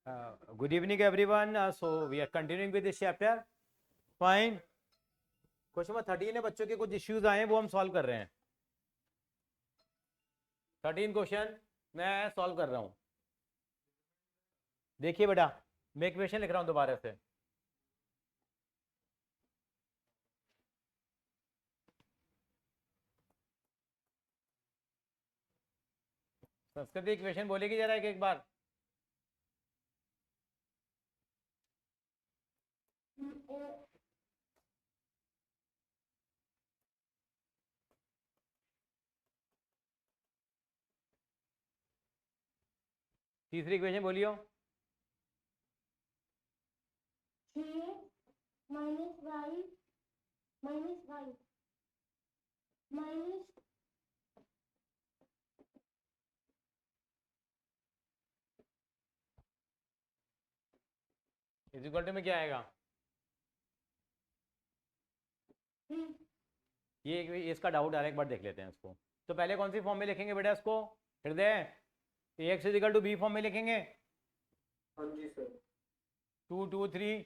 Good evening, everyone. So we are continuing with this chapter. Fine. Question number 13 है, बच्चों के कुछ issues आए हैं वो हम सॉल्व कर रहे हैं. 13 क्वेश्चन मैं सॉल्व कर रहा हूं. देखिए बेटा, मैं इक्वेशन लिख रहा हूं दोबारा से. संस्कृति इक्वेशन बोलेगी जरा एक बार. तीसरी इक्वेशन बोलियो. Minus Y minus is equal to में क्या आएगा? ये इसका डाउट आ रहा है, एक बार देख लेते हैं इसको. तो पहले कौन सी फॉर्म में लिखेंगे बेटा इसको? Hriday, X is equal to B form में लिखेंगे. हाँ जी सर. 2 2 3.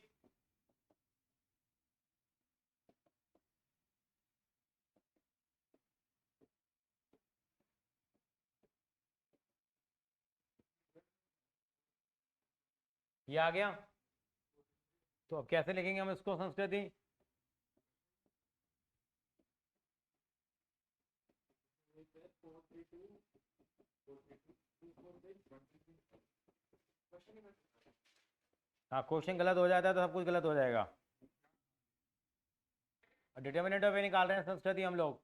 ये आ गया. तो अब कैसे लिखेंगे हम इसको संस्कृति? हाँ, क्वेश्चन गलत हो जाता है तो सब कुछ गलत हो जाएगा. डिटर्मिनेंट ऑफ ए निकाल रहे हैं संस्कृति हम लोग.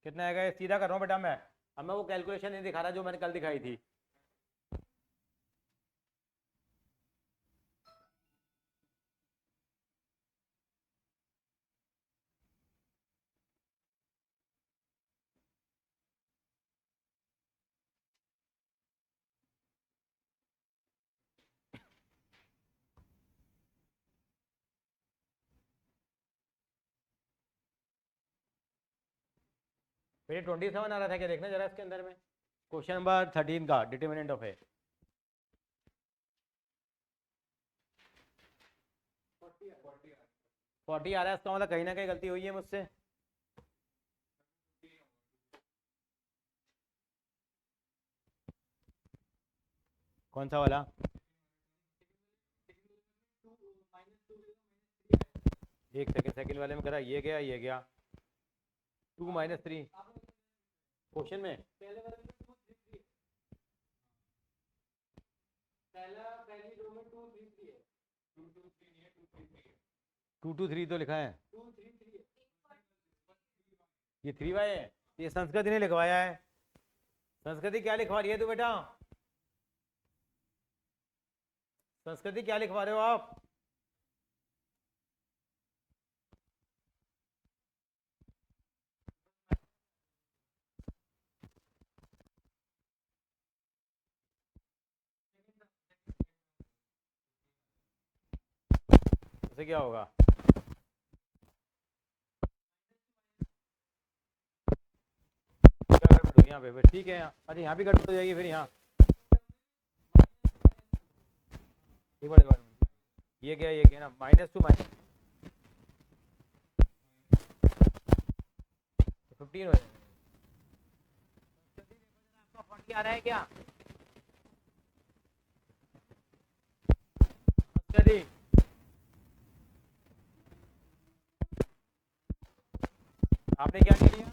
कितना आएगा? ये सीधा कर रहा हूँ बेटा मैं. अब मैं वो कैलकुलेशन नहीं दिखा रहा जो मैंने कल दिखाई थी. फिर 27 आ रहा था क्या? देखना जरा इसके अंदर में. क्वेश्चन नंबर 13 का डिटर्मिनेंट ऑफ ए 40 आ रहा है. इसका मतलब कहीं ना कहीं गलती हुई है मुझसे. कौन सा वाला? एक सेकंड वाले में करा. ये गया, ये गया 2 - 3 क्वेश्चन में. पहली रो में 2 3 3 है. 2 2 3 नहीं है, 2 3 3 है. 2 2 3 तो लिखा है. 2 3 3 है. ये 3y है. ये संस्कृति ने लिखवाया है. संस्कृति क्या लिखवा रही है तू बेटा? संस्कृति क्या लिखवा रहे हो आप? उसे क्या होगा? क्या गड़बड़ होगी यहाँ पे? फिर ठीक है. अच्छा, यहाँ भी गड़बड़ हो जाएगी फिर. यहाँ एक बार ये गया ना. -2 15 हो जाएगा. आपका 40 आ रहा है क्या? आपने क्या ले लिया?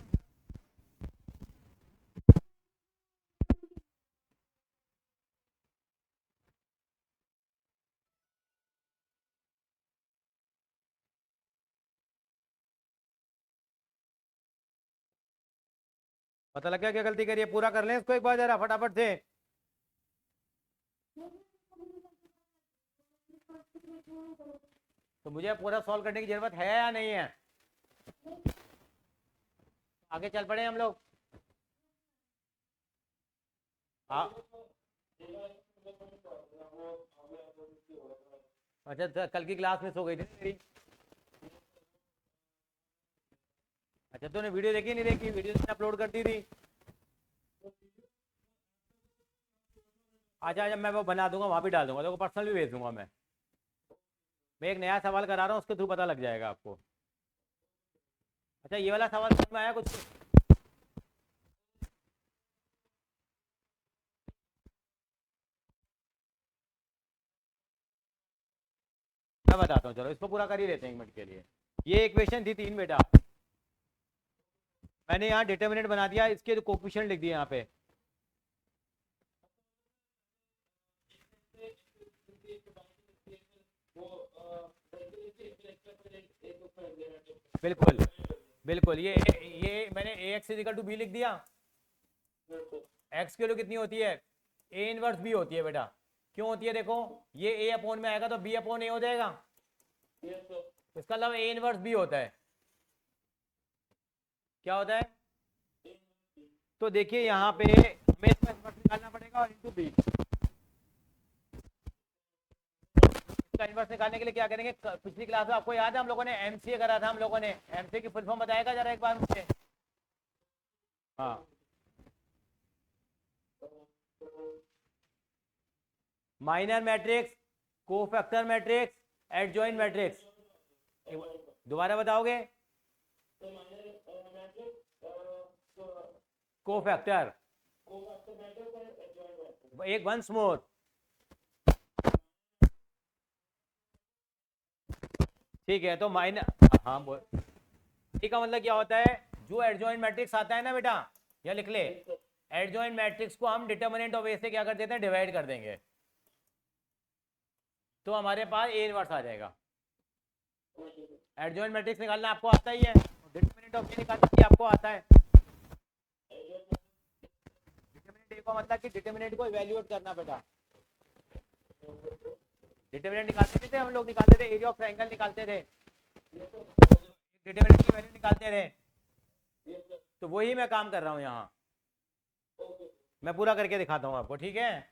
पता लग गया क्या गलती करी है? पूरा कर लें इसको एक बार जरा फटाफट से. तो मुझे पूरा सॉल्व करने की जरूरत है या नहीं है? आगे चल पड़े हम लोग. अच्छा, कल की क्लास मिस हो गई थी मेरी. अच्छा तूने वीडियो देखी नहीं देखी? वीडियो मैंने अपलोड कर दी थी। अच्छा अच्छा, मैं वो बना दूंगा, वहाँ भी डाल दूंगा, देखो पर्सनल भी भेज दूंगा मैं एक नया सवाल करा रहा हूँ, उसके थ्रू पता लग जाएगा आपको। अच्छा ये वाला सवाल समझ में आया कुछ? मैं बताता हूँ, चलो इसको पूरा कर ही लेते हैं 1 मिनट के लिए। ये इक्वेशन थी 3 बेटा, मैंने यहाँ डिटर्मिनेंट बना दिया, इसके जो कोफिशिएंट लिख दिए यहाँ पे। बिल्कुल बिल्कुल, ये मैंने ए एक्स इजिकल टू बी लिख दिया। एक्स की वैल्यू कितनी होती है? ए इनवर्स बी होती है बेटा। क्यों होती है? देखो ये ए अपॉन में आएगा तो बी अपॉन ए हो जाएगा, इसका मतलब ए इनवर्स बी होता है। क्या होता है? तो देखिए यहाँ पे हमें इसका इनवर्स निकालना पड़ेगा और इनटू बी। इसका इनवर्स निकालने के लिए क्या करेंगे? पिछली क्लास में आपको याद है हम लोगों ने एमसीए करा था, हम लोगों ने एमसीए की फुल फॉर्म बताएगा जरा एक बार मुझे। हाँ, minor matrix, cofactor matrix, adjoint matrix. दोबारा बताओगे? कोफैक्टर, एक वंस मोर। ठीक है, तो माइनर, हाँ बोल। ठीक का मतलब क्या होता है? जो एडजॉइंट मैट्रिक्स आता है ना बेटा, या लिख ले, एडजॉइंट मैट्रिक्स को हम डिटर्मिनेंट ऑफ ए से क्या कर देते हैं? डिवाइड कर देंगे, तो हमारे पास ए इनवर्स आ जाएगा। एडजॉइंट मैट्रिक्स निकालना आपको आता ही है, डिटर्मिनेंट ऑफ ए निकालना भी आपको आता है। डिटर्मिनेंट ए का मतलब कि डिटर्मिनेंट को इवैल्यूएट करना बेटा। डिटर्मिनेंट निकालते थे हम लोग, निकालते थे एरिया ऑफ ट्रायंगल निकालते थे, डिटर्मिनेंट की वैल्यू निकालते थे। तो वही मैं काम कर रहा हूँ यहाँ, मैं पूरा करके दिखाता हूँ आपको, ठीक है?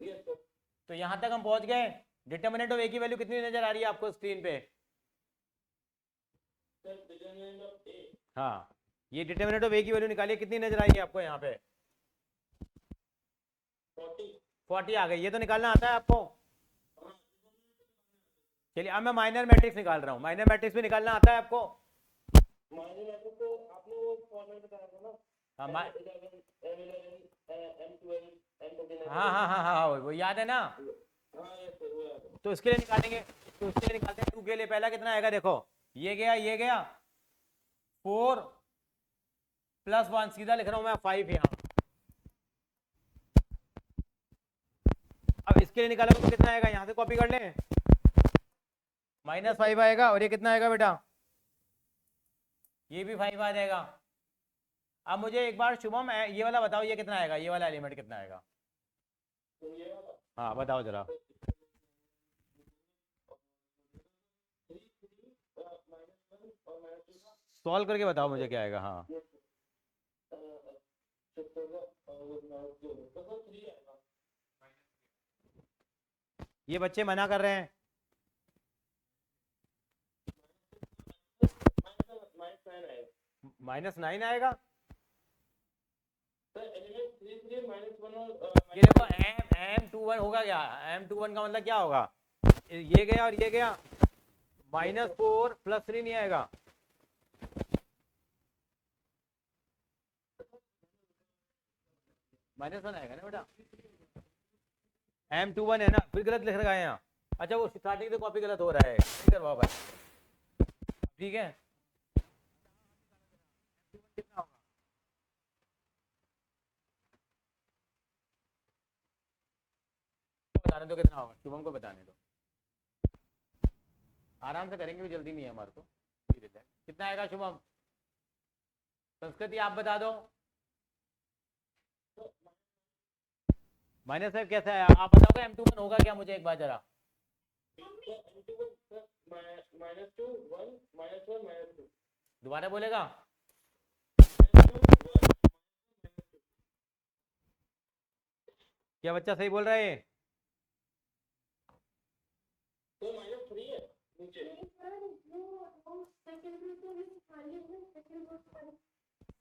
तो यहाँ तक हम पहुंच गए। डिटर्मिनेंट ऑफ ए की वैल्यू कितनी नजर आ रही है आपको स्क्रीन पे? हाँ, ये डिटर्मिनेंट ऑफ ए की वैल्यू निकालिए, कितनी नजर आई है आपको यहाँ पे? 40 आ गई। ये तो निकालना आता है आपको? चलिए अब मैं माइनर मैट्रिक्स निकाल रहा हूँ। माइनर मैट्रिक्स भी निकालना आता है आपको? हाँ हाँ हाँ हाँ हाँ, वो याद है ना? तो इसके लिए निकालेंगे, तो इसके लिए निकालते हैं 2 के लिए। पहला कितना आएगा? देखो ये गया 4 + 1, सीधा लिख रहा हूं मैं 5 यहाँ। अब इसके लिए निकालेंगे तो कितना आएगा? यहाँ से कॉपी कर लें, -5 आएगा, और ये कितना आएगा बेटा? ये भी 5 आ जाएगा। अब मुझे एक बार शुभम ये वाला बताओ, ये कितना आएगा? ये वाला एलिमेंट कितना आएगा? हाँ बताओ जरा, सॉल्व करके बताओ मुझे क्या आएगा। हाँ ये बच्चे मना कर रहे हैं। -9 आएगा। ये देखो M21 होगा क्या? M21 का मतलब क्या होगा? ये गया और ये गया, -4 + 3 नहीं आएगा। -1 आएगा ना बेटा? M21 है ना, फिर गलत लिख रखा है यहाँ। अच्छा वो स्टार्टिंग से कॉपी गलत हो रहा है, नहीं करवाओ भाई, ठीक है? कितना होगा? बताने दो कितना होगा, शुभम को बताने दो, आराम से करेंगे, भी जल्दी नहीं है हमारे को। कितना आएगा शुभम? संस्कृति आप बता दो। -5 कैसे आया? आप बताओगे M21 होगा क्या? मुझे एक बार जरा दोबारा बोलेगा? क्या बच्चा सही बोल रहा है?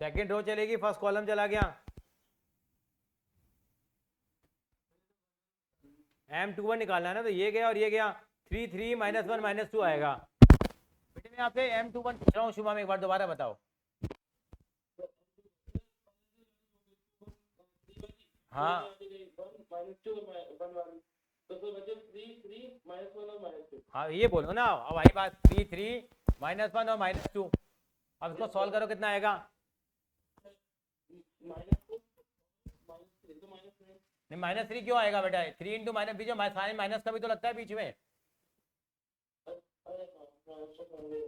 सेकंड रो चलेगी, फर्स्ट कॉलम चला गया। M21 निकालना है ना, तो ये गया और ये गया, 3 3 -1 -2 आएगा। बेटे मैं आपसे M21 पूछ रहा हूँ, शुभम एक बार दोबारा बताओ। हाँ हाँ ये बोलो ना, अब आई बात 3 3 -1 और -2। अब इसको सॉल्व करो, कितना आएगा? नहीं -3 क्यों आएगा बेटा? 3 इंटू माइनस, बीच में साइन माइनस का भी तो लगता है बीच में,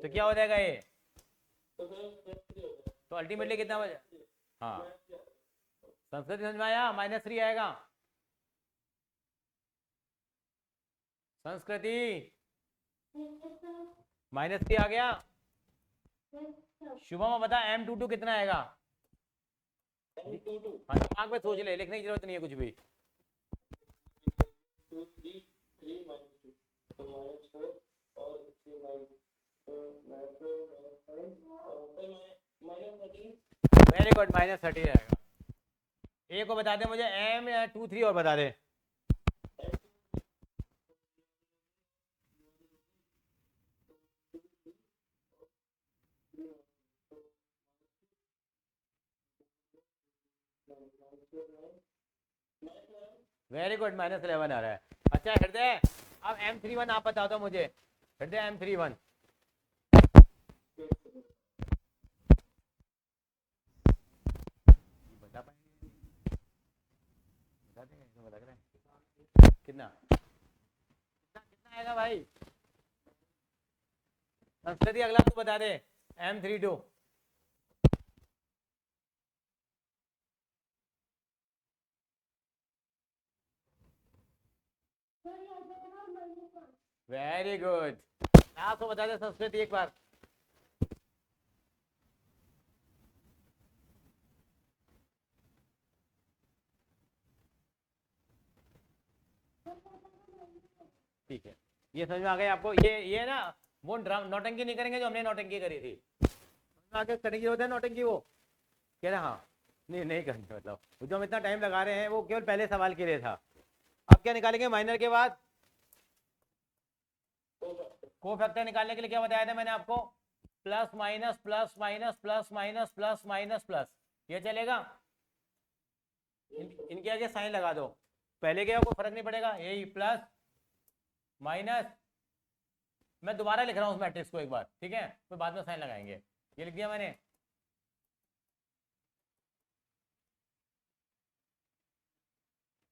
तो क्या हो जाएगा ये? तो अल्टीमेटली कितना हो जाएगा? हाँ संस्कृति समझ में आया? -3 आएगा। संस्कृति -3 आ गया। शुभम बता M22 कितना आएगा? हाँ दिमाग में सोच ले, लिखने की जरूरत नहीं है कुछ भी। वेरी गुड, -30 आएगा। ए को बता दे मुझे, M23 और बता दे। वेरी गुड, -11 आ रहा है। अच्छा हृदय, अब M31 आप बता दो मुझे। हृदय M31 बता पाएंगे? बता देंगे, बता रहे हैं कितना कितना कितना आएगा भाई? संस्कृति अगला तू बता दे, M32 वेरी गुड। आपको बता दे संस्कृति एक बार। ठीक है, ये समझ में आ गया आपको? ये ना वो नौटंकी नहीं करेंगे जो हमने नौटंकी करी थी। समझ में आ गया करने की होता है नौटंकी? वो कह रहा हाँ नहीं नहीं करेंगे, मतलब जो हम इतना टाइम लगा रहे हैं वो केवल पहले सवाल के लिए था। अब क्या निकालेंगे माइनर के बाद? को फैक्टर निकालने के लिए क्या बताया था मैंने आपको? Plus minus plus minus plus minus plus minus plus, ये चलेगा? इनके आगे साइन लगा दो, पहले क्या कोई फर्क नहीं पड़ेगा, यही प्लस माइनस। मैं दोबारा लिख रहा हूँ उस मैट्रिक्स को एक बार, ठीक है, फिर बाद में साइन लगाएंगे। ये लिख दिया मैंने।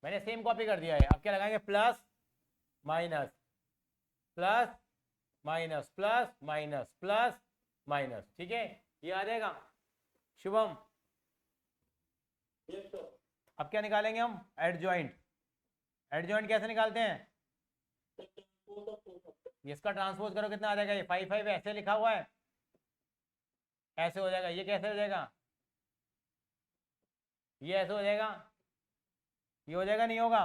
मैंने सेम कॉपी कर दिया है। अब क्या लगाएंगे? Plus minus plus minus plus minus plus minus, ठीक है, ये आ जाएगा। शुभम अब क्या निकालेंगे हम? एडजॉइंट। एडजॉइंट कैसे निकालते हैं? इसका ट्रांसपोज करो, कितना आ जाएगा? ये 5 5 ऐसे लिखा हुआ है, ऐसे हो जाएगा। ये कैसे हो जाएगा? ये ऐसे हो जाएगा, ये हो जाएगा नहीं होगा?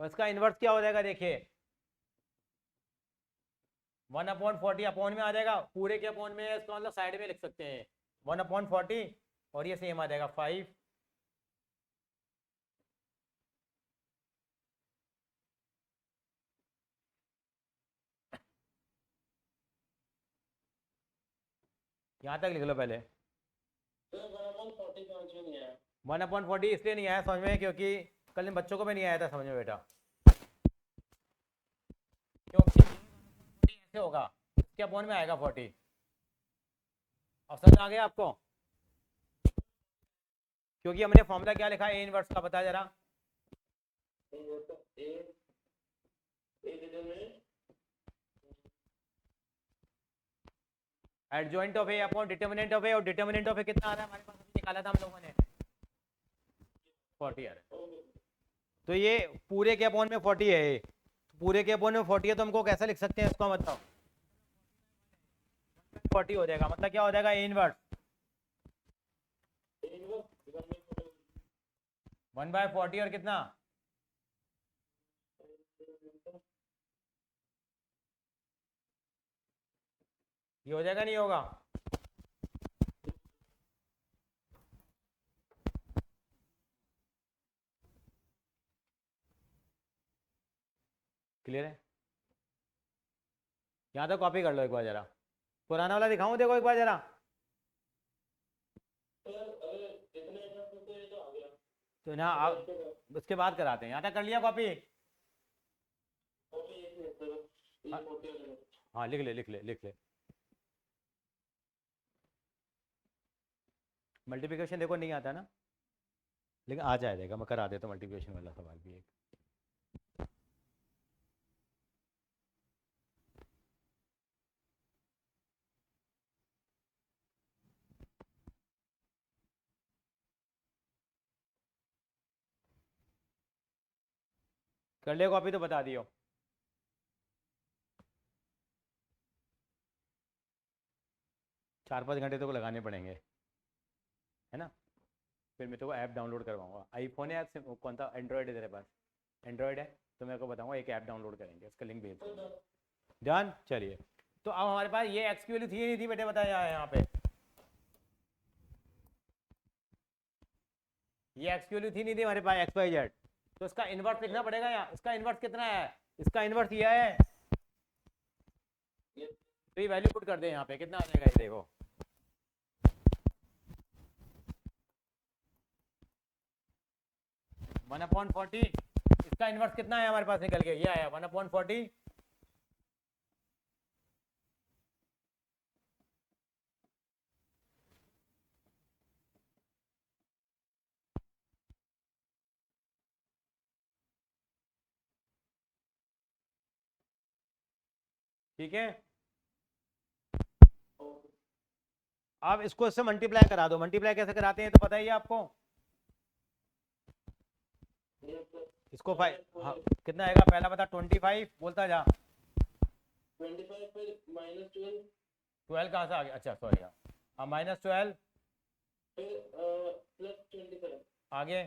और इसका इनवर्स क्या हो जाएगा? देखिए 1/40 अपॉन में आ जाएगा, पूरे के अपॉन में, इसका मतलब साइड में लिख सकते हैं 1/40, और ये सेम आ जाएगा 5। यहाँ तक लिख लो पहले। 1/40 इसलिए नहीं आया समझ में क्योंकि कल इन बच्चों को भी नहीं आया था समझ में बेटा, क्योंकि ऐसे होगा, इसके अपॉन में आएगा 40। ऑप्शन आ गया आपको? क्योंकि हमने फॉर्मूला क्या लिखा है ए इनवर्स का, बता जरा। Adjoint of A upon determinant of A, और डिटर्मिनेंट ऑफ ए कितना आ रहा है हमारे पास? निकाला था हम लोगों ने 40 आ रहा है। तो ये पूरे के अपॉन में 40 है, पूरे के अपॉन में 40 है, तो हमको कैसा लिख सकते हैं इसका मतलब? 40 हो जाएगा, मतलब क्या हो जाएगा? ए इनवर्स 1/40 और कितना? ये हो जाएगा नहीं होगा? क्लियर है? यहाँ तो कॉपी कर लो एक बार जरा, पुराना वाला दिखाऊं देखो एक बार जरा। तो ना उसके बाद कराते हैं, यहाँ तक कर लिया कॉपी? हाँ लिख ले लिख ले लिख ले। मल्टीप्लिकेशन देखो नहीं आता ना, लेकिन आ जाएगा, मैं करा देता हूँ मल्टीप्लिकेशन वाला सवाल भी एक। कर लिया कॉपी तो बता दियो। चार 5 घंटे तो लगाने पड़ेंगे, है ना? फिर मैं तो ऐप डाउनलोड करवाऊंगा। आईफोन है या कौन सा एंड्रॉयड है तेरे पास? एंड्रॉयड है तो मैं को बताऊंगा, एक ऐप डाउनलोड करेंगे, उसका लिंक भेज दूंगा। डन। चलिए, तो अब हमारे पास ये एक्स की वैल्यू थी नहीं थी बेटे, बताया यहाँ पे ये एक्स की वैल्यू थी नहीं थी हमारे पास, एक्स वाई जेड। तो इसका इनवर्स लिखना पड़ेगा यहाँ। इसका इनवर्स कितना है? इसका इनवर्स ये है, तो ये वैल्यू पुट कर दे यहाँ पे, कितना आ जाएगा ये देखो। वन अपॉन 40, इसका इनवर्स कितना है हमारे पास निकल के, ये आया 1/40। ठीक है, अब इसको इससे मल्टीप्लाई करा दो। मल्टीप्लाई कैसे कराते हैं तो पता ही है आपको। इसको 5, हाँ कितना आएगा पहला बता। 25 बोलता जा। 25 फिर -12 12 कहाँ से आ गया? अच्छा सॉरी, हाँ -12 फिर +25 आगे,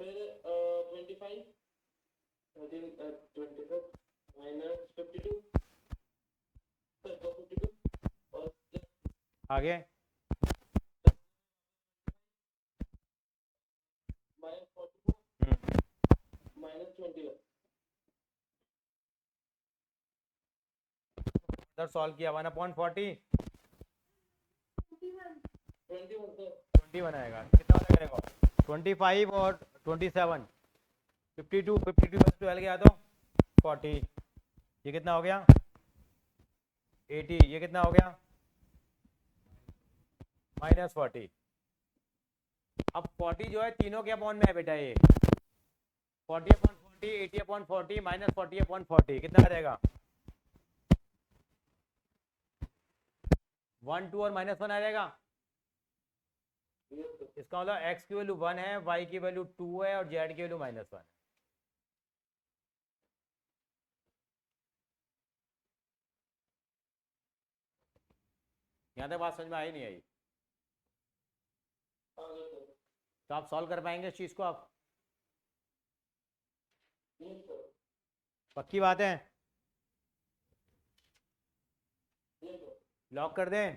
फिर 25 25 -52 फिर 252 और आगे -44 -21 इधर सॉल्व किया 1/40 21 आएगा। कितना हो जाएगा? 25 और 27 52 52 में 12 गया तो 40, ये कितना हो गया? 80, ये कितना हो गया? -40। अब 40 जो है तीनों के अपॉन में है बेटा, ये 40/40 80/40 -40/40 कितना आ जाएगा? 1 2 और -1 आ जाएगा। इसका मतलब x की वैल्यू 1 है, y की वैल्यू 2 है और z की वैल्यू -1 है। यहाँ तक बात समझ में आई नहीं आई? तो आप सॉल्व कर पाएंगे इस चीज को आप? पक्की बात है? लॉक कर दें?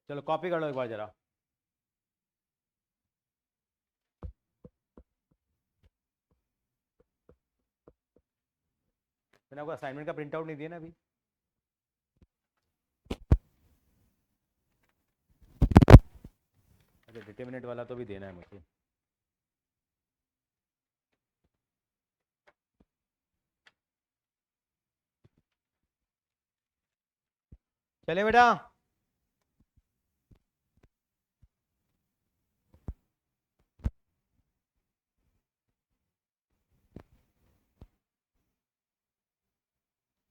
चलो कॉपी कर लो एक बार जरा। मैंने आपको असाइनमेंट का प्रिंट आउट नहीं दिया ना अभी। अच्छा डिटरमिनेंट वाला तो भी देना है मुझे। चले बेटा,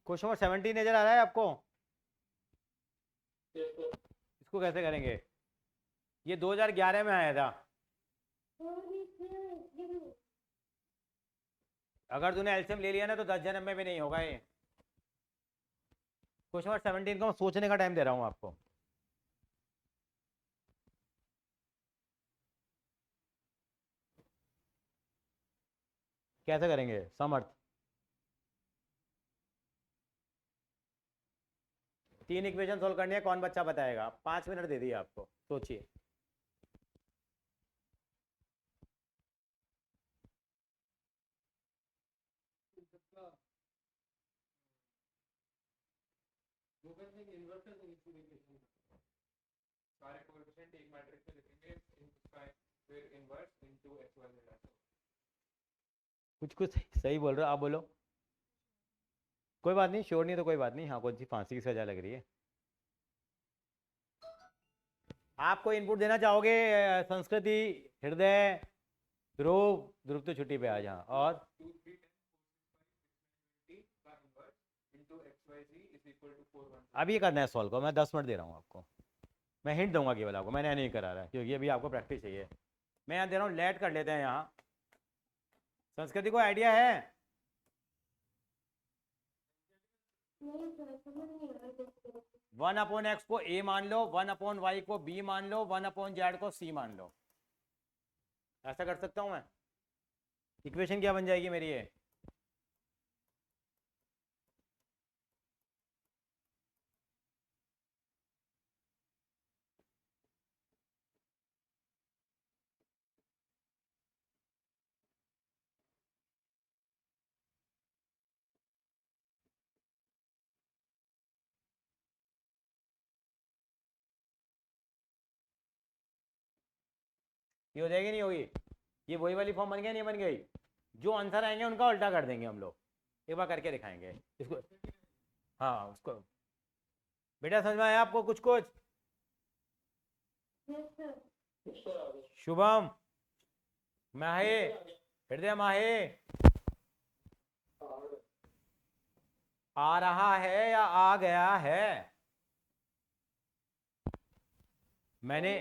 क्वेश्चन नंबर 17 नजर आ रहा है आपको? इसको कैसे करेंगे? ये 2011 में आया था। अगर तूने एलसीएम ले लिया ना तो 10 जन्म में भी नहीं होगा ये। क्वेश्चन नंबर 17 का मैं सोचने का टाइम दे रहा हूं आपको। कैसे करेंगे समर्थ? 3 इक्वेशन सोल्व करनी है, कौन बच्चा बताएगा? 5 मिनट दे दिए आपको, सोचिए। इसका वो कहते हैं कि इन्वर्टर से इक्वेशन सारे कोएफिशिएंट एक मैट्रिक्स में लिखेंगे फिर inverse into X Y Z ऐसा कुछ कुछ सही बोल रहे हो आप, बोलो। कोई बात नहीं, श्योर नहीं तो कोई बात नहीं। हाँ, कौन सी फांसी की सजा लग रही है। आप कोई इनपुट देना चाहोगे? संस्कृति, हृदय, ध्रुव। ध्रुव तो छुट्टी पे आज। हाँ, और 2 3 10 का inverse into X Y Z is equal to 4 1 अब ये करना है सॉल्व को। मैं 10 मिनट दे रहा हूँ आपको। मैं हिंट दूंगा केवल आपको, मैंने नहीं करा रहा है क्योंकि अभी आपको प्रैक्टिस चाहिए। मैं यहाँ दे रहा हूँ, लेट कर लेते हैं यहाँ। संस्कृति को आइडिया है? नहीं सर, समझ नहीं आ रहा। 1/x को a मान लो, 1/y को b मान लो, 1/z को c मान लो। ऐसा कर सकता हूँ मैं? इक्वेशन क्या बन जाएगी मेरी ये? ये हो जाएगी नहीं होगी? ये वही वाली फॉर्म बन गया नहीं बन गई? जो आंसर आएंगे उनका उल्टा कर देंगे हम लोग। एक बार करके दिखाएंगे इसको। हाँ, उसको बेटा समझ में आया आपको कुछ कुछ? Yes sir. शुभम, माहे, हृदय, माहे आ रहा है या आ गया है? मैंने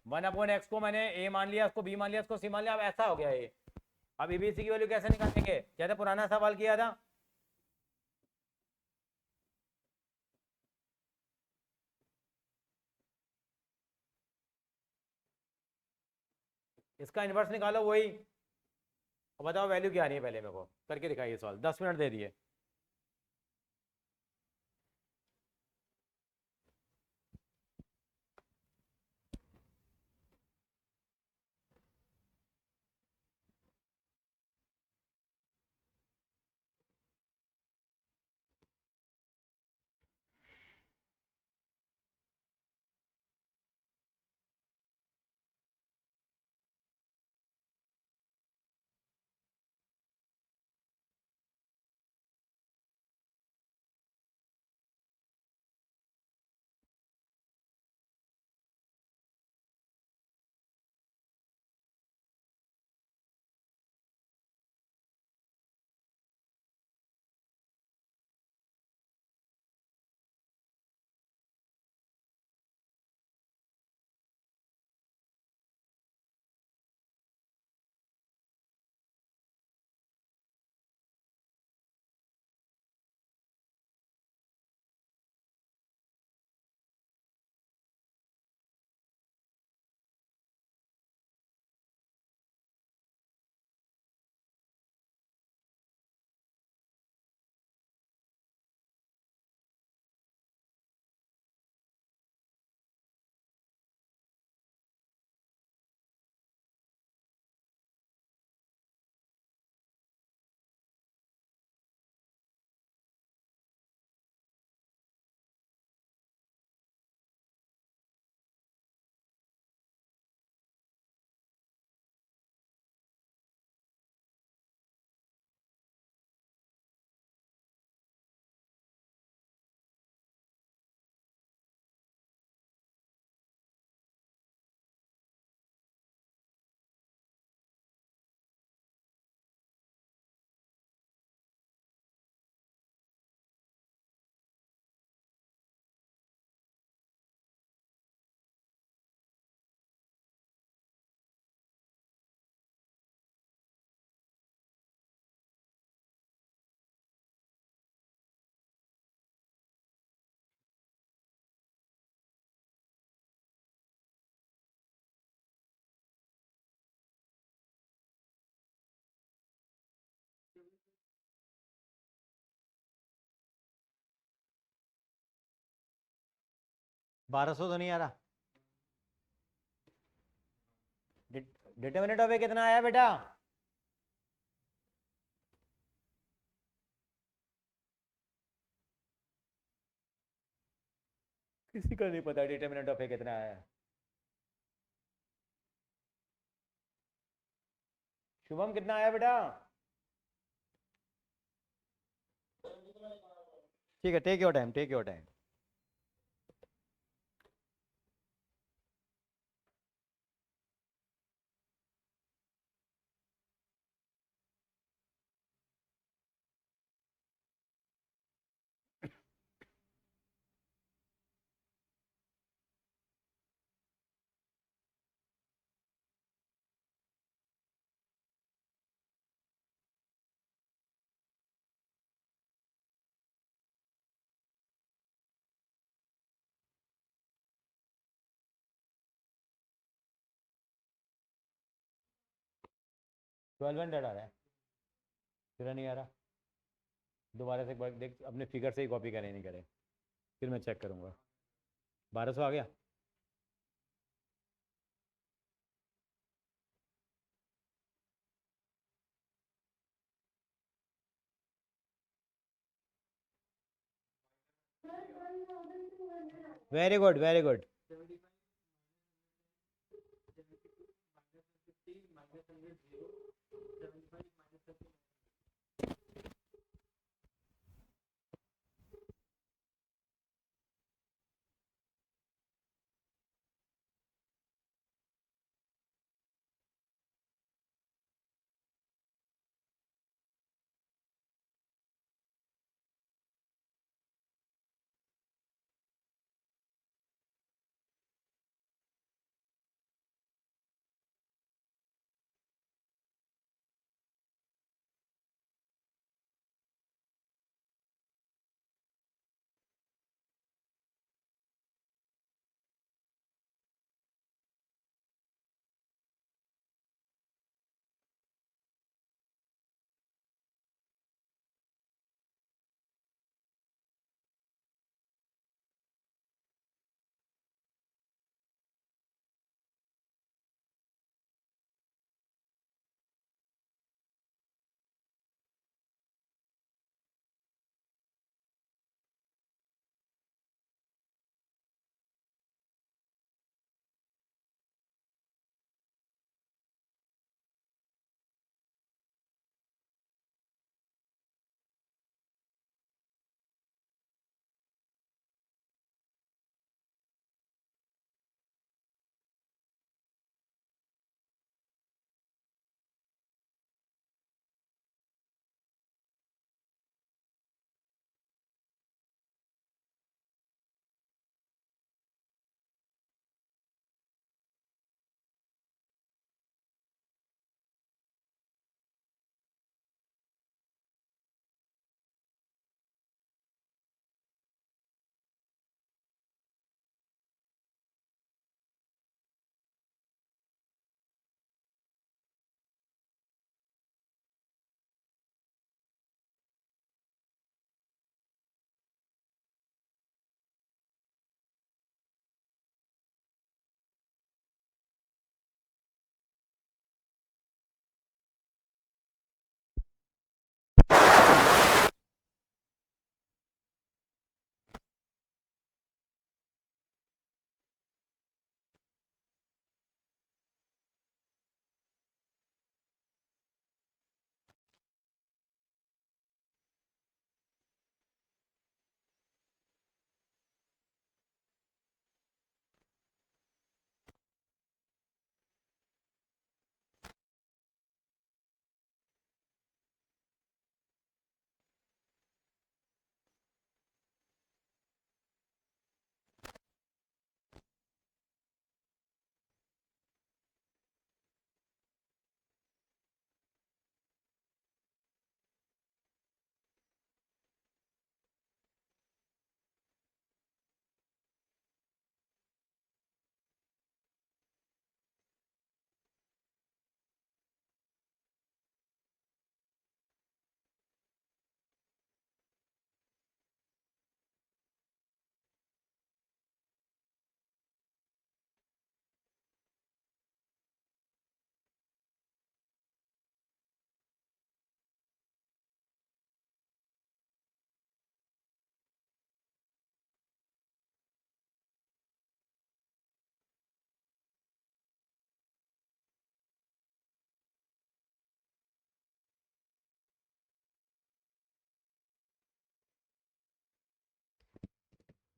1/x को मैंने a मान लिया, उसको b मान लिया, उसको c मान लिया। अब ऐसा हो गया ये। अब abc की वैल्यू कैसे निकालेंगे? जैसे पुराना सवाल किया था। इसका इन्वर्स निकालो वही। अब बताओ वैल्यू क्या आ रही है, पहले मेरे को करके दिखाइए सवाल। 10 मिनट दे दिए। बारह सौ तो नहीं आ रहा? डिटर्मिनेंट ऑफ ए कितना आया बेटा? किसी को नहीं पता डिटर्मिनेंट ऑफ ए कितना है। शुभम कितना आया बेटा? ठीक है, take your time, take your time. Twelve hundred आ रहा है, फिर नहीं आ रहा। दोबारा से एक बार देख, अपने फिगर से ही कॉपी करें नहीं करें, फिर मैं चेक करूँगा। 1200 आ गया। Very good, very good. 75 -100 -0 75 -30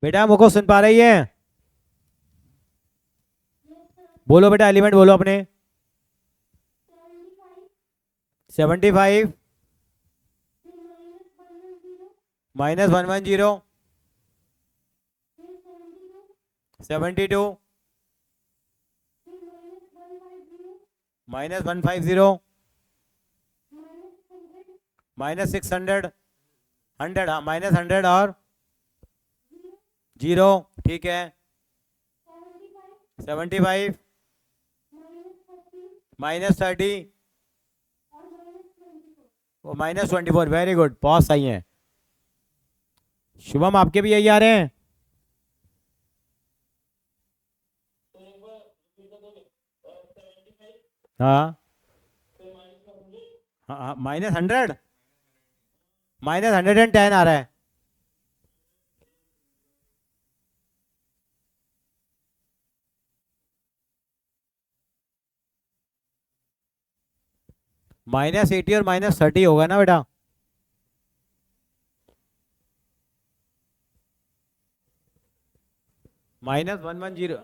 बेटा मुझको सुन पा रही है? बोलो बेटा, एलिमेंट बोलो अपने। 75 -110 72 -150 -600 100, हाँ -100 और 0, ठीक है। 75 -30 और -24, वेरी गुड, बहुत सही है। शुभम आपके भी यही आ रहे हैं? हाँ हाँ, -100 -110 आ रहा है। -80 और -30 होगा ना बेटा? -110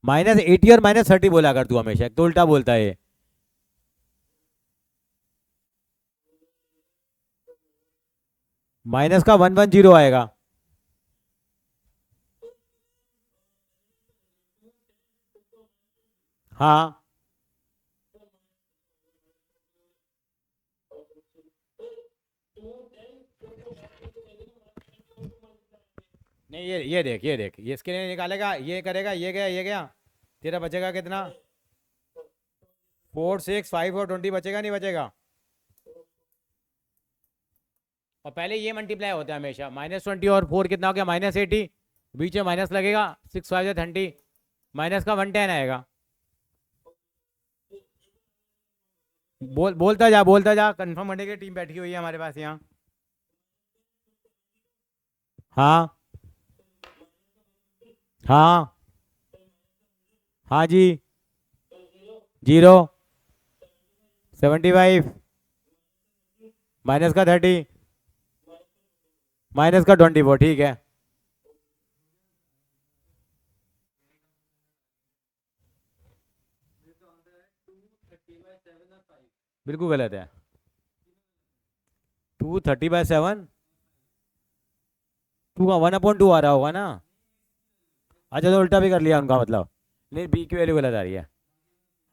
-80 और -30 बोला कर तू हमेशा, तो उल्टा बोलता है ये। माइनस का 110 आएगा। हाँ नहीं, ये देख, ये इसके लिए निकालेगा, ये करेगा, ये गया, तेरा बचेगा कितना? 4 6 5 और 20 बचेगा, नहीं बचेगा? और पहले ये मल्टीप्लाई होता है हमेशा। -20 और 4 कितना हो गया? -80, बीच में माइनस लगेगा, 6 5 30, माइनस का 110 आएगा। बोलता जा, कंफर्म करने की टीम बैठी हुई है हमारे पास यहाँ। हाँ हाँ हाँ जी। 0 75 माइनस का 30 माइनस का 24, ठीक है। बिल्कुल गलत है। 230/7, 2 का 1/2 आ रहा होगा ना? अच्छा, तो उल्टा भी कर लिया उनका मतलब। नहीं, बी की वैल्यू गलत आ रही है।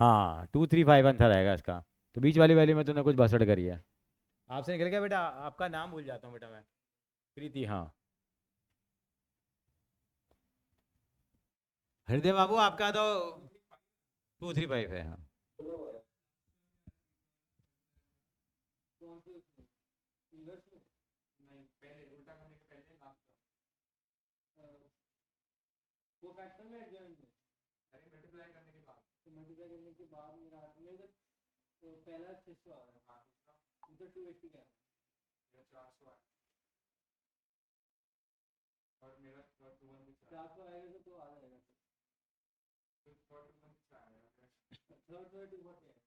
हाँ, 235 आंसर आएगा इसका। तो बीच वाली वैल्यू में तूने कुछ बसड़ करी है। आपसे निकल गया बेटा, आपका नाम भूल जाता हूँ बेटा मैं। प्रीति, हाँ। हृदय बाबू आपका तो 235 है, हाँ। वो फैक्टर में एडजॉइंट है। अरे मल्टीप्लाई करने के बाद, तो मल्टीप्लाई करने के बाद मेरा मेरे तो पहला 600 आ रहा है। हाँ, दूसरा 280 का है, मेरा 400 है, और मेरा 400 आएगा तो आ जाएगा। तो 421 आएगा, थर्ड 240 है।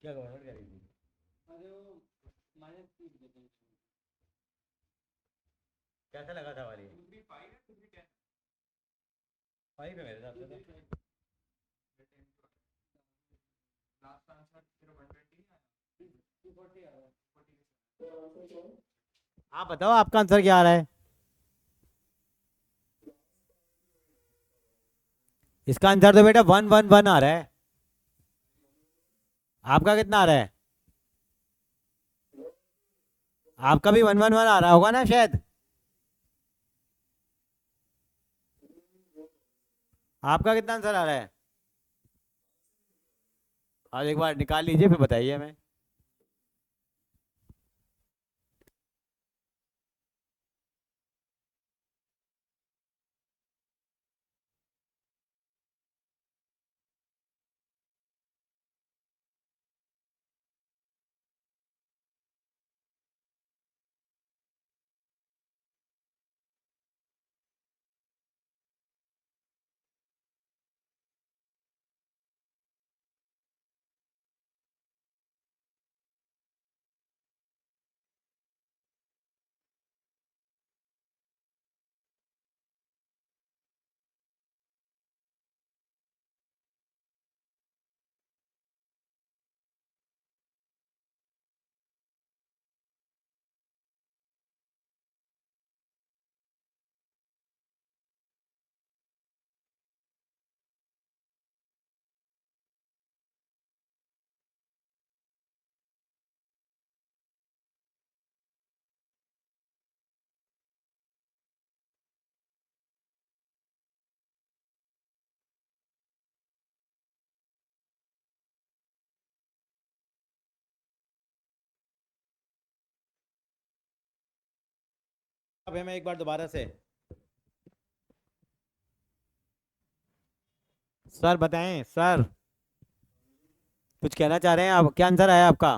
क्या गड़बड़ करेगी? अरे वो -3 देते हैं। कैसा लगा था वाली? 235 है, 210। 5 है मेरे हिसाब से तो। लास्ट आंसर फिर 120 आया, 240 आ रहा है, 40। आप बताओ आपका आंसर क्या आ रहा है? इसका आंसर तो बेटा 111 आ रहा है। आपका कितना आ रहा है? आपका भी 111 आ रहा होगा ना शायद। आपका कितना आंसर आ रहा है? आज एक बार निकाल लीजिए फिर बताइए हमें। अब हमें एक बार दोबारा से सर बताएं सर, कुछ कहना चाह रहे हैं आप? क्या आंसर आया आपका?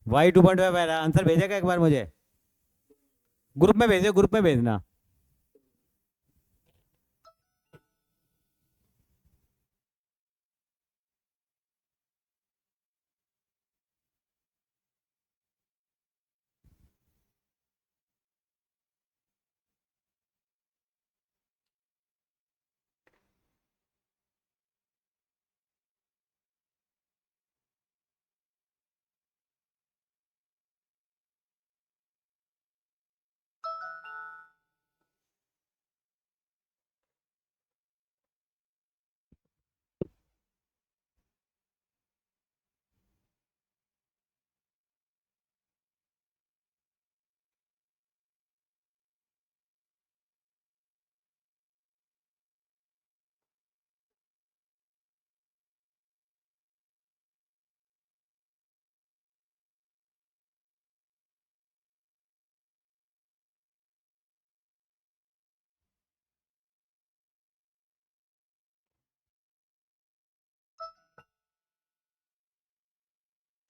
y 2.5 आंसर भेजेगा एक बार मुझे? ग्रुप में भेजिए, ग्रुप में भेजना।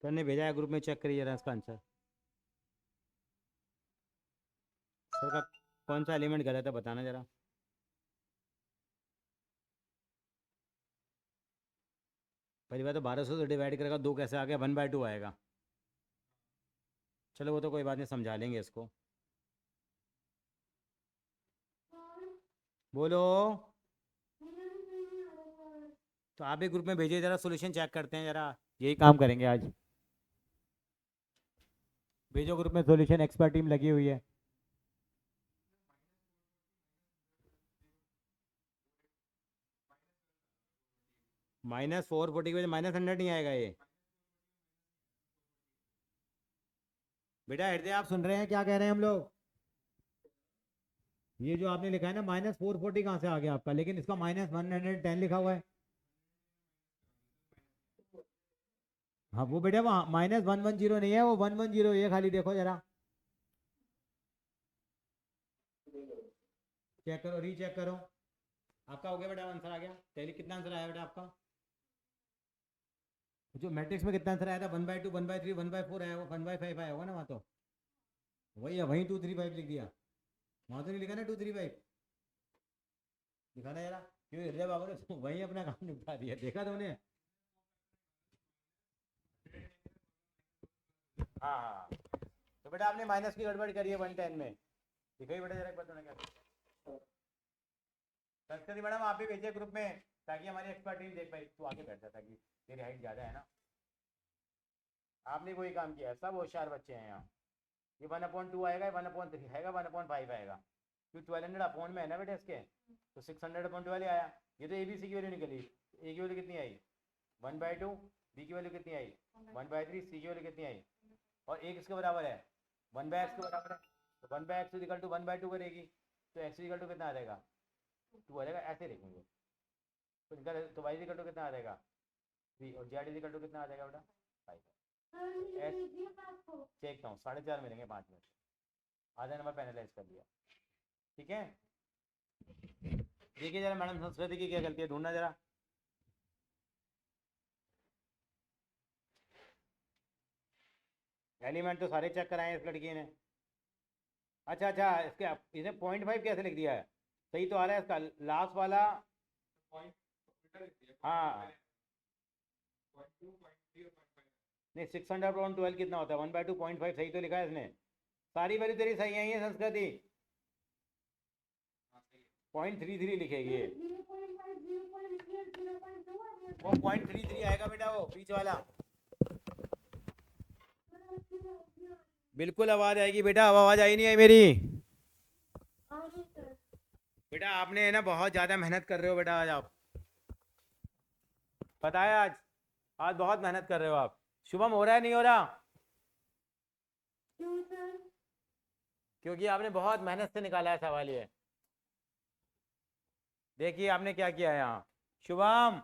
सर ने भेजा है ग्रुप में, चेक करिए जरा इसका आंसर। सर का कौन सा एलिमेंट गलत है बताना जरा। पहली बात तो 1200 से डिवाइड करेगा, 2 कैसे आ गया? 1/2 आएगा। चलो वो तो कोई बात नहीं, समझा लेंगे इसको। बोलो। तो आप भी ग्रुप में भेजिए जरा, सॉल्यूशन चेक करते हैं जरा, यही काम करेंगे आज। भेजो ग्रुप में सॉल्यूशन, एक्सपर्ट टीम लगी हुई है। -440 की वजह -100 नहीं आएगा ये। बेटा हृदय आप सुन रहे हैं क्या कह रहे हैं हम लोग? ये जो आपने लिखा है ना -440 कहाँ से आ गया आपका? लेकिन इसका -110 लिखा हुआ है। हाँ वो बेटा वहाँ -110 नहीं है, वो 110 ये खाली देखो जरा, चेक करो, रीचेक करो। आपका हो गया बेटा, आंसर आ गया। पहले कितना आंसर आया बेटा आपका? जो मैट्रिक्स में कितना आंसर आया था? 1/2, 1/3, 1/4 आया, वो 1/5 आया होगा ना वहाँ तो। वही है, वहीं 235 लिख दिया। वहाँ तो नहीं लिखा ना 235? दिखाना जरा, क्यों हृदय बाबू ने तो वहीं अपना काम निपटा दिया, देखा तुमने? हाँ हाँ, तो बेटा आपने माइनस की गड़बड़ करी है 110 में। दिखाइए बेटा जरा एक बार तुमने क्या। सरस्वती मैडम आप भी भेजिए ग्रुप में, ताकि हमारी एक्सपर्ट टीम देख पाए। तू आगे बैठ जा, ताकि तेरी हाइट ज़्यादा है ना। आपने कोई काम किया है, सब होशियार बच्चे हैं यहाँ। ये 1/2 आएगा, 1/3 आएगा, 1/5 आएगा, क्योंकि 1200 अपॉन में है ना बेटा इसके, तो 600/12 आया। ये तो ABC की वैल्यू निकली। A की वैल्यू कितनी आई 1/2, B की वैल्यू कितनी आई 1/3, C की वैल्यू कितनी आई, और A किसके बराबर है 1/x के बराबर है, तो 1/x इक्वल टू 1/2 करेगी, तो x इक्वल टू कितना आ जाएगा 2 आ जाएगा। ऐसे लिखेंगे तो इनका, तो y इक्वल टू कितना आ जाएगा 3, और z इक्वल टू कितना आ जाएगा बेटा 5। देखता हूँ 4:30 मिलेंगे 5 मिनट, आधा नंबर पैनलाइज कर लिया। ठीक है, देखिए जरा मैडम संस्कृति की क्या गलती है, ढूंढना जरा। एलिमेंट तो सारे चेक कराए इस लड़की ने। अच्छा अच्छा, इसके इसने 0.5 कैसे लिख दिया है, सही तो आ रहा है इसका लास्ट वाला। हाँ नहीं, 600/12 कितना होता है 1/2 0.5, सही तो लिखा है इसने, सारी वैल्यू तेरी सही आई है संस्कृति। 0.33 लिखेगी ये, वो 0.33 आएगा बेटा, वो बीच वाला। बिल्कुल आवाज आएगी बेटा, अब आवाज आई नहीं आई मेरी बेटा। आपने है ना बहुत ज़्यादा मेहनत कर रहे हो बेटा आज आप, पता है आज बहुत मेहनत कर रहे हो आप। शुभम हो रहा है नहीं हो रहा, क्योंकि आपने बहुत मेहनत से निकाला है सवाल ये। देखिए आपने क्या किया है यहाँ शुभम,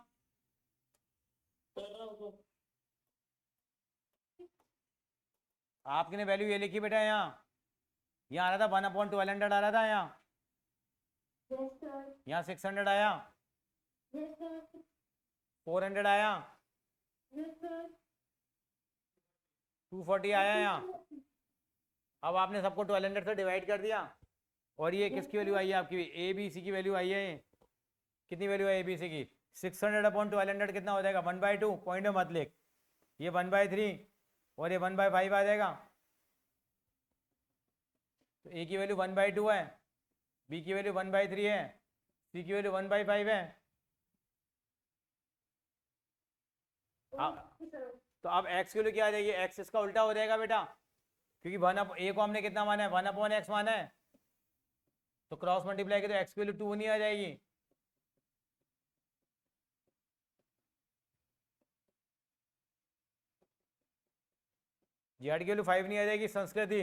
आपने वैल्यू ये लिखी बेटा, यहाँ आ रहा था 1/1200 आ रहा था, यहाँ 600 आया, 400 आया, 240 आया यहाँ। अब आपने सबको 1200 से डिवाइड कर दिया, और ये किसकी वैल्यू आई है आपकी, ABC की वैल्यू आई है। कितनी वैल्यू है ABC की 600/1200 कितना हो जाएगा 1/2, पॉइंट में मत लिख, ये 1/3 और ये 1/5 आ जाएगा। तो A की वैल्यू 1/2 है, B की वैल्यू 1/3 है, C की वैल्यू 1/5 है। तो अब x की वैल्यू क्या आ जाएगी, x इसका उल्टा हो जाएगा बेटा, क्योंकि A को हमने कितना माना है 1/x माना है, तो क्रॉस मल्टीप्लाई के तो x की वैल्यू 2 नहीं आ जाएगी। Z की वैल्यू 5 नहीं आ जाएगी संस्कृति।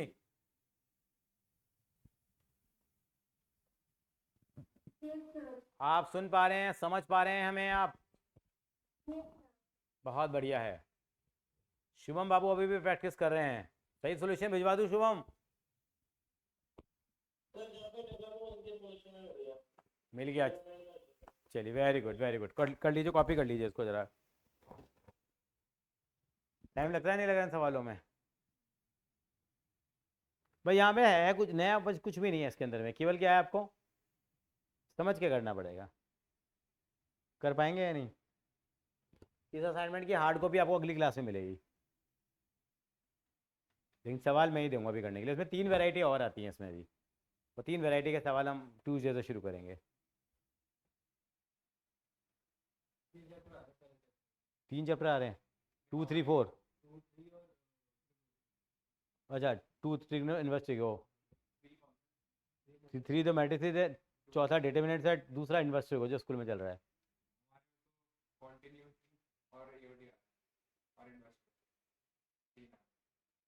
आप सुन पा रहे हैं, समझ पा रहे हैं हमें आप, बहुत बढ़िया है। शुभम बाबू अभी भी प्रैक्टिस कर रहे हैं, सही सॉल्यूशन भिजवा दूं शुभम, मिल गया, चलिए वेरी गुड वेरी गुड, कर लीजिए, कॉपी कर लीजिए इसको जरा। टाइम लगता है नहीं लग रहा इन सवालों में भाई, यहाँ पे है कुछ नया, बस कुछ भी नहीं है इसके अंदर में, केवल क्या है आपको समझ के करना पड़ेगा। कर पाएंगे या नहीं, इस असाइनमेंट की हार्ड कॉपी आपको अगली क्लास में मिलेगी, लेकिन सवाल मैं ही दूंगा अभी करने के लिए। इसमें 3 वैरायटी और आती हैं इसमें भी, वो 3 वैरायटी के सवाल हम ट्यूसडे से शुरू करेंगे। 3 चैप्टर आ रहे हैं 2, 3, 4, अच्छा 2, 3 इन्वेस्टिग हो, 3 तो मैट्रिक्स है, चौथा डिटरमिनेंट है, दूसरा इन्वेस्टिग हो जो स्कूल में चल रहा है।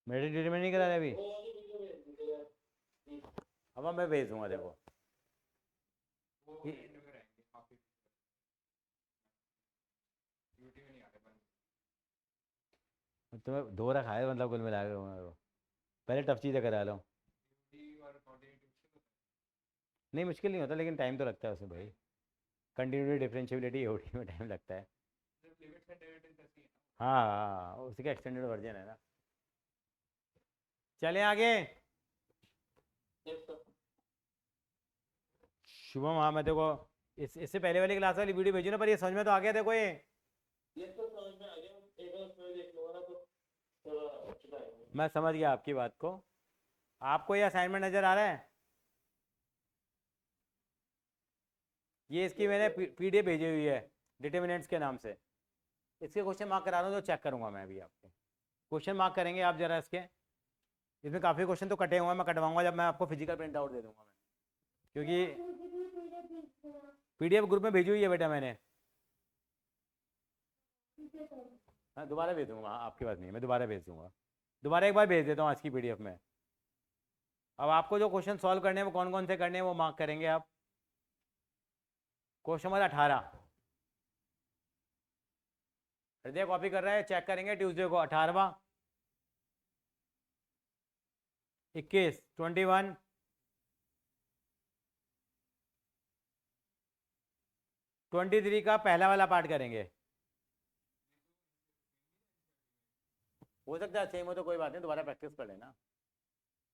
मेरे डिटरमिनेंट नहीं करा रहे अभी, अब मैं भेज दूंगा देखो। तुम्हें धो रखा है मतलब कुल मिला के, पहले टफ चीज़ें करा लो। नहीं मुश्किल नहीं होता, लेकिन टाइम तो लगता है उसमें भाई, कंटिन्यूटी डिफरेंशियबिलिटी ओडी में टाइम लगता है। हाँ हाँ उसी का एक्सटेंडेड वर्जन है ना। चले आगे शुभम, हाँ मैं देखो इससे पहले वाली क्लास वाली वीडियो भेजू ना, पर ये समझ में तो आ गया देखो, ये तो समझ में आ गया, एक बार उसमें देख लो ना तो मैं समझ गया आपकी बात को। आपको ये असाइनमेंट नजर आ रहा है, ये इसकी मैंने PDF भेजी हुई है डिटरमिनेंट्स के नाम से, इसके क्वेश्चन मार्क करा दूँ तो चेक करूंगा मैं अभी आपको, क्वेश्चन मार्क करेंगे आप जरा इसके, इसमें काफ़ी क्वेश्चन तो कटे हुए हैं, मैं कटवाऊंगा जब मैं आपको फिजिकल प्रिंट आउट दे दूंगा मैं, क्योंकि मुझे भी पीरियड भेज देना। पीडीएफ ग्रुप में भेजी हुई है बेटा मैंने। ठीक है सर। हाँ दोबारा भेज दूंगा, हाँ आपके पास नहीं है, मैं दोबारा भेज दूंगा, दोबारा एक बार भेज देता हूँ आज की पीडीएफ में। अब आपको जो क्वेश्चन सॉल्व करने हैं वो कौन कौन से करने हैं वो मार्क करेंगे आप। क्वेश्चन नंबर 18, हृदय कॉपी कर रहा है, चेक करेंगे ट्यूसडे को। 18वां, 21, 21, 23 का पहला वाला पार्ट करेंगे। हो सकता है सेम हो तो कोई बात नहीं, दोबारा प्रैक्टिस कर लेना।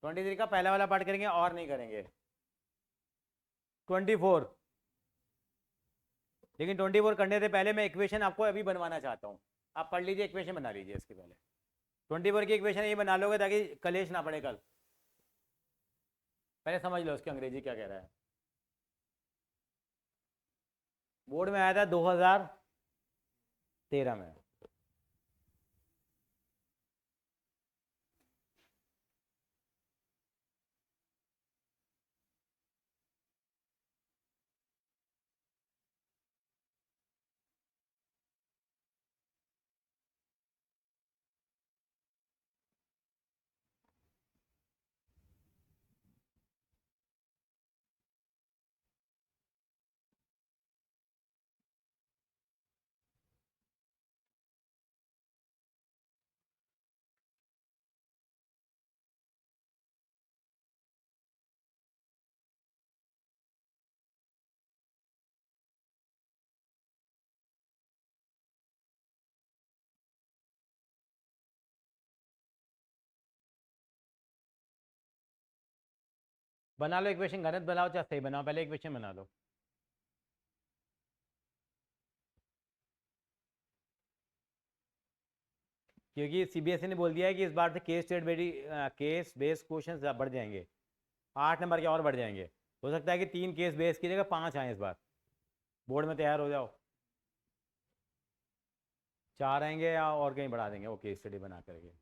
23 का पहला वाला पार्ट करेंगे और नहीं करेंगे। 24, लेकिन 24 करने से पहले मैं इक्वेशन आपको अभी बनवाना चाहता हूँ, आप पढ़ लीजिए, इक्वेशन बना लीजिए इसके पहले। 24 की इक्वेशन ये बना लोगे ताकि कलेश ना पड़े कल। पहले समझ लो उसकी अंग्रेजी क्या कह रहा है। बोर्ड में आया था 2013 में। बना लो इक्वेशन, गणित बनाओ चाहे सही बनाओ, पहले इक्वेशन बना लो। क्योंकि सीबीएसई ने बोल दिया है कि इस बार से केस बेस्ड क्वेश्चन बढ़ जाएंगे, 8 नंबर के और बढ़ जाएंगे। हो सकता है कि 3 केस बेस की जगह 5 आए इस बार। बोर्ड में तैयार हो जाओ, 4 आएंगे या और कहीं बढ़ा देंगे वो केस स्टडी बना करके।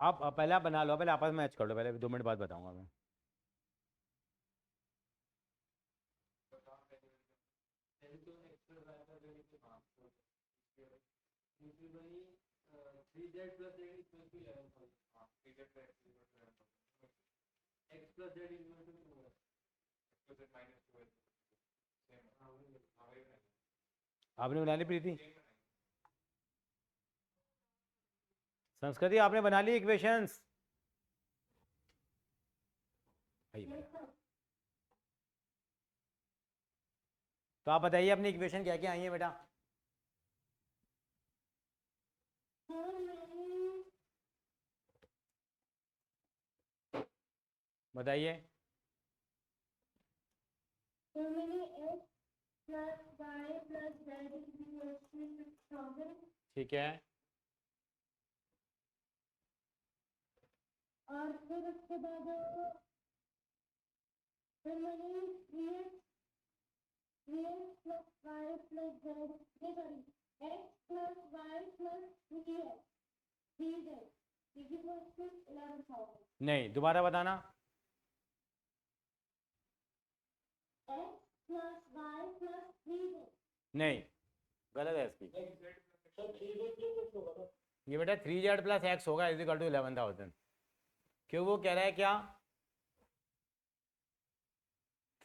आप पहले आप बना लो, पहले आपस में मैच कर लो, पहले 2 मिनट बाद बताऊंगा मैं। Three Z plus Z equal to 11,000. Three Z plus X plus Z equal to 2 X plus Z minus 2 X same. आपने बना ली प्रीति? संस्कृति आपने बना ली इक्वेशंस? तो आप बताइए अपनी इक्वेशन क्या क्या आई है बेटा। सर मैंने बताइए। x plus Y plus Z equal to 6,000 ठीक है, और फिर उसके बाद फिर मैंने 3x plus Y plus Z, ये sorry x plus Y plus 3x 3 है इज इक्वल टू 11,000 नहीं, दोबारा बताना। x plus y plus 3 है नहीं, गलत है इसकी। ये बेटा 3z प्लस एक्स होगा इज इक्वल टू 11,000। क्यों, वो कह रहा है क्या,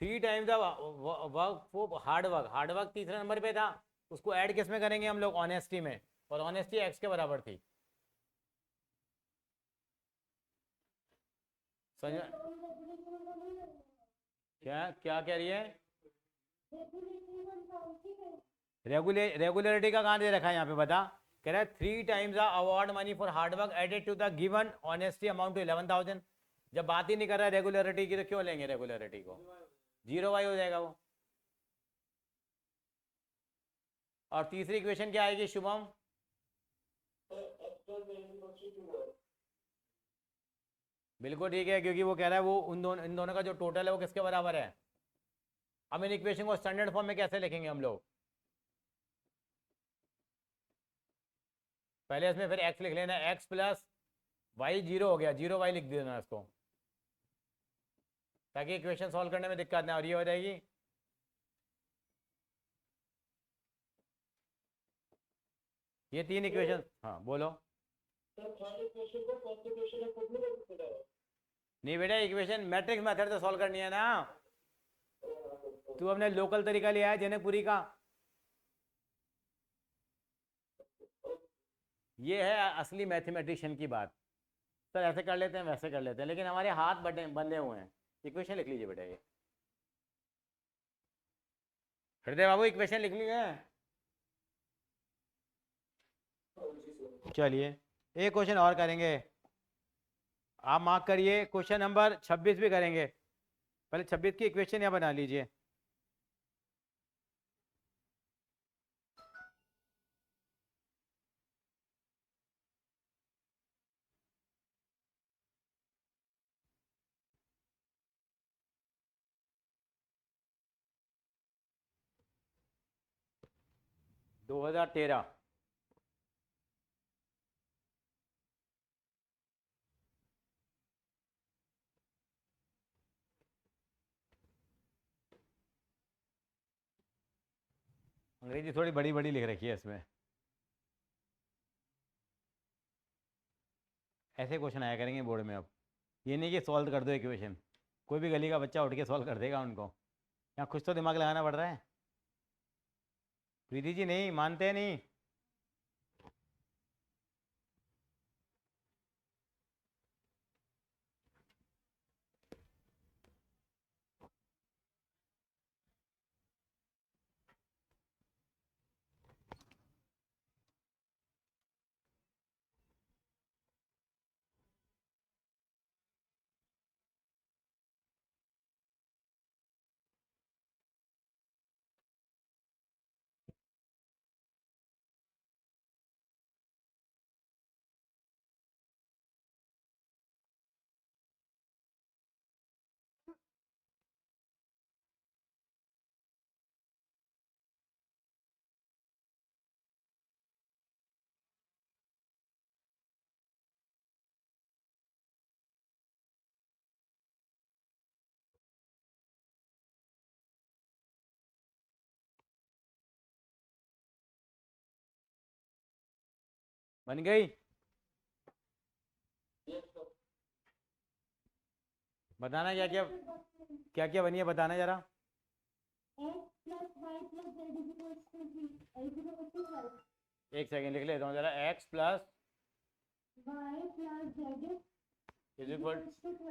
3 टाइम्स वर्क वो हार्ड वर्क तीसरे नंबर पे था, उसको ऐड किस में करेंगे हम लोग, ऑनेस्टी में, और ऑनेस्टी एक्स के बराबर थी। समझ में? क्या क्या कह रही है, रेगुलरिटी का कहाँ दे रखा है यहाँ पे, बता। कह रहा है 3 times award money for hard work added to the given honesty amount to 11,000। जब बात ही नहीं कर रहा है रेगुलरिटी की तो क्यों लेंगे रेगुलरिटी को, 0y हो जाएगा वो। और तीसरी इक्वेशन क्या आएगी शुभम, बिल्कुल ठीक है, क्योंकि वो कह रहा है वो इन दोनों का जो टोटल है वो किसके बराबर है। अब इन इक्वेशन को स्टैंडर्ड फॉर्म में कैसे लिखेंगे हम लोग, पहले इसमें फिर x लिख लेना, x प्लस वाई 0 हो गया, 0y लिख देना इसको, ताकि इक्वेशन सॉल्व करने में दिक्कत ना, और ये हो जाएगी ये 3 इक्वेशन। हाँ बोलो। नहीं बेटा, इक्वेशन मैट्रिक्स मेथड से सॉल्व करनी है ना, तू अपने लोकल तरीका लिया है जनकपुरी का। ये है असली मैथमेटिशियन की बात, सर ऐसे कर लेते हैं वैसे कर लेते हैं, लेकिन हमारे हाथ बंधे हुए हैं। इक्वेशन लिख लीजिए बेटा, ये हृदय बाबू इक्वेशन लिख ली है। चलिए एक क्वेश्चन और करेंगे, आप मार्क करिए, क्वेश्चन नंबर 26 भी करेंगे। पहले 26 की इक्वेशन यहाँ बना लीजिए। दो 2013 अंग्रेजी थोड़ी बड़ी बड़ी लिख रखी है इसमें, ऐसे क्वेश्चन आया करेंगे बोर्ड में। अब ये नहीं कि सॉल्व कर दो इक्वेशन, कोई भी गली का बच्चा उठ के सॉल्व कर देगा उनको, यहाँ कुछ तो दिमाग लगाना पड़ रहा है। प्रीति जी नहीं मानते नहीं। बन गई, बताना क्या क्या क्या क्या बनी है, बताना जरा। x plus y plus z is equal to 3 is equal to 12 एक सेकंड लिख लेता हूँ जरा, x plus y plus z is is equal equal to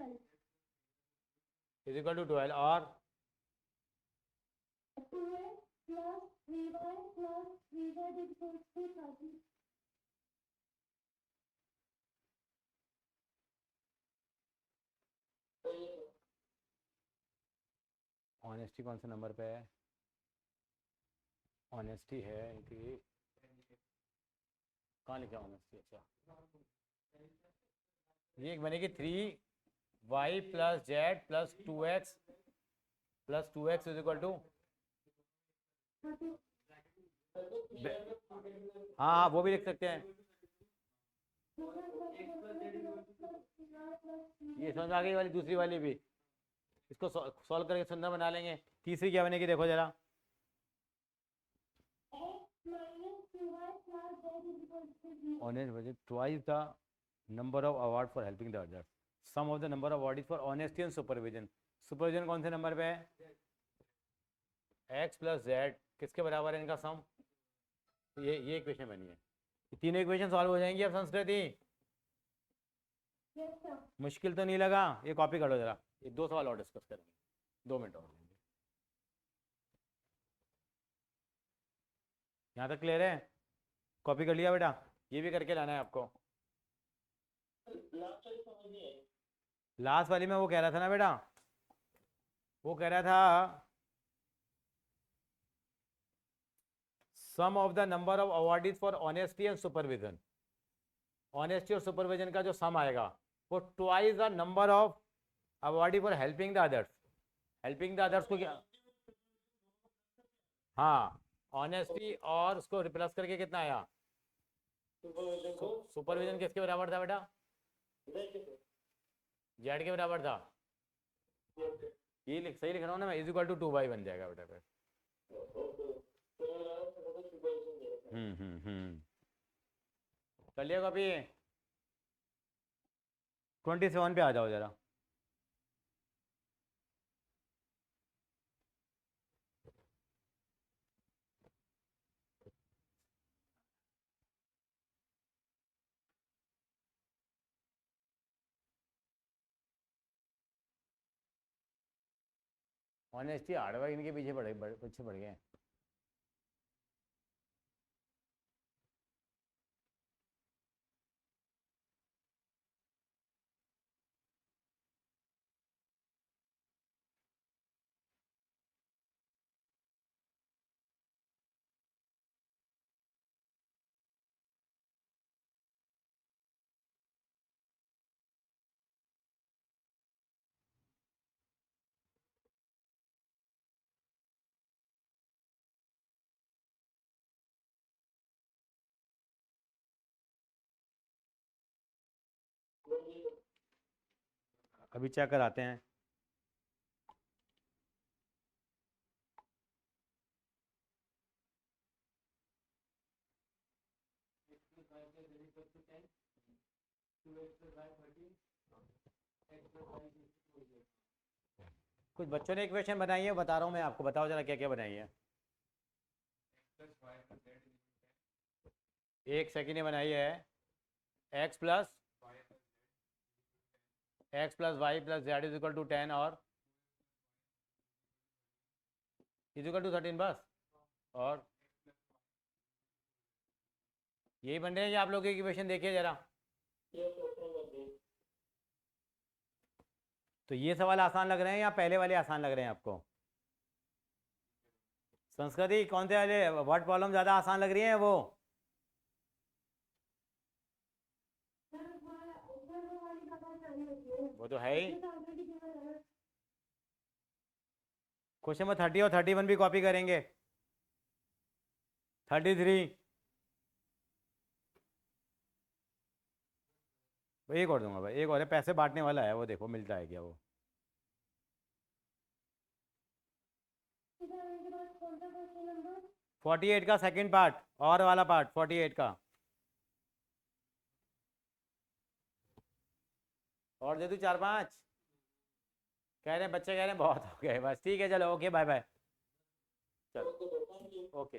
12 to 12 और 2x plus 3y plus 3z is equal to 30 honesty कौन से number पे है, ऑनेस्टी है इनकी, कहाँ लिखा ऑनेस्टी, अच्छा ये एक बनेगी 3y plus Z plus 2x is equal to, हाँ हाँ वो भी लिख सकते हैं। ये समझ में आ गई वाली, दूसरी वाली भी इसको सॉल्व करके सुंदर बना लेंगे। तीसरी क्या बनेगी देखो जरा, x minus 2y plus z is equal to 0. honest budget twice the number of award for helping the others, sum of the number of award is for honesty and supervision। Supervision कौन से number पे है, x plus z, किसके बराबर है इनका सम, ये equation बनी है। ये तीनों इक्वेशन सॉल्व हो जाएंगी अब संस्कृति, Yes, sir. मुश्किल तो नहीं लगा। ये कॉपी कर लो जरा, ये 2 सवाल और डिस्कस करेंगे, 2 मिनट और लेंगे। यहाँ तक क्लियर है, कॉपी कर लिया बेटा, ये भी करके लाना है आपको। लास्ट वाली में वो कह रहा था ना बेटा, वो कह रहा था sum of the number of awardees for honesty and supervision. Honesty और सुपरविजन का जो सम आएगा वो twice the number of awardee for helping the others. Helping the others को क्या, हाँ, ऑनेस्टी और उसको रिप्लेस करके कितना आया, सुपरविजन किसके बराबर था बेटा, जेड के बराबर था। ये सही लिख रहा हूँ ना मैं, इज इक्वल टू 2y बन जाएगा बेटा फिर। कर लिया कॉपी। 27 पे आ जाओ जरा। ऑनेस्टी हार्डवर्क इनके पीछे बढ़ गए। अभी चेक कराते हैं। कुछ बच्चों ने इक्वेशन बनाई है, बता रहा हूँ मैं आपको, बताओ जरा क्या क्या बनाई है। एक सेकंड ने बनाई है, x plus Y plus Z is equal to 10 और इज इक्वल टू 13 बस। और यही बन रहे हैं, आप लोगों की इक्वेशन देखिए जरा। तो ये सवाल आसान लग रहे हैं या पहले वाले आसान लग रहे हैं आपको? संस्कृति कौन से वाले वर्ड प्रॉब्लम ज़्यादा आसान लग रही है वो? वो तो है ही। क्वेश्चन नंबर 30 और 31 भी कॉपी करेंगे। 33 एक और दूंगा भाई, एक और है, पैसे बांटने वाला है वो, देखो मिलता है क्या वो। कौन सा क्वेश्चन नंबर? 48 का सेकंड पार्ट, और वाला पार्ट 48 का। और दे दूं 4-5? कह रहे हैं बच्चे, कह रहे हैं बहुत हो गए बस। ठीक है चलो, ओके बाय बाय। चलो ओके।